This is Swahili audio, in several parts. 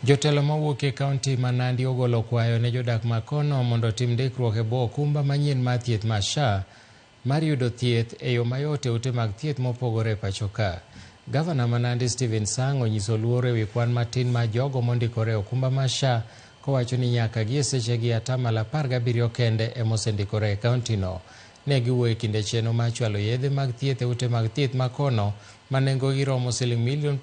Jotelo mawuok e kaunti ma Nandi ogolo kwayo ne jodak ma kono mondo otim ndikruok e bwo okumba manyien mar thieth mar SHA mar yudo thieth e yo mayot e ute mag thieth mopogore e pacho ka. Gavana ma Nandi Stephen Sang onyiso luoro e wi kwan matin mar jogo mondikore e okumba mar SHA kowacho ni nyaka gi e sechegi 17% kende emosendikore e kauntino. Ne giwuoyo e kinde chenro mar chwalo yedhe mag thieth e ute mag thieth ma kono ma nengogi romo $38 million.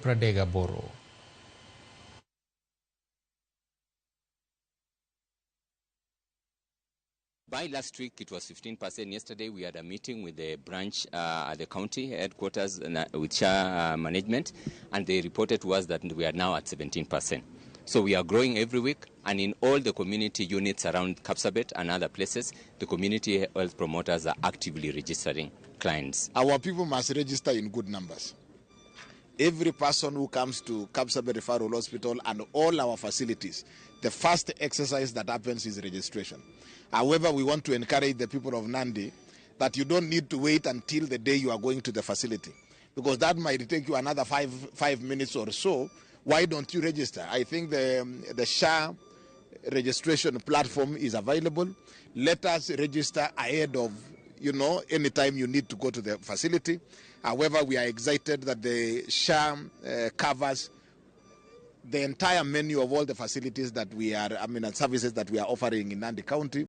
By last week, it was 15%. Yesterday, we had a meeting with the branch at the county headquarters with SHA management, and they reported to us that we are now at 17%. So we are growing every week, and in all the community units around Kapsabet and other places, the community health promoters are actively registering clients. Our people must register in good numbers. Every person who comes to Kapsabet Referral Hospital and all our facilities, the first exercise that happens is registration. However, we want to encourage the people of Nandi that you don't need to wait until the day you are going to the facility, because that might take you another five minutes or so. Why don't you register? I think the SHA registration platform is available. Let us register ahead of, any time you need to go to the facility. However, we are excited that the SHA covers the entire menu of all the facilities that and services that we are offering in Nandi County.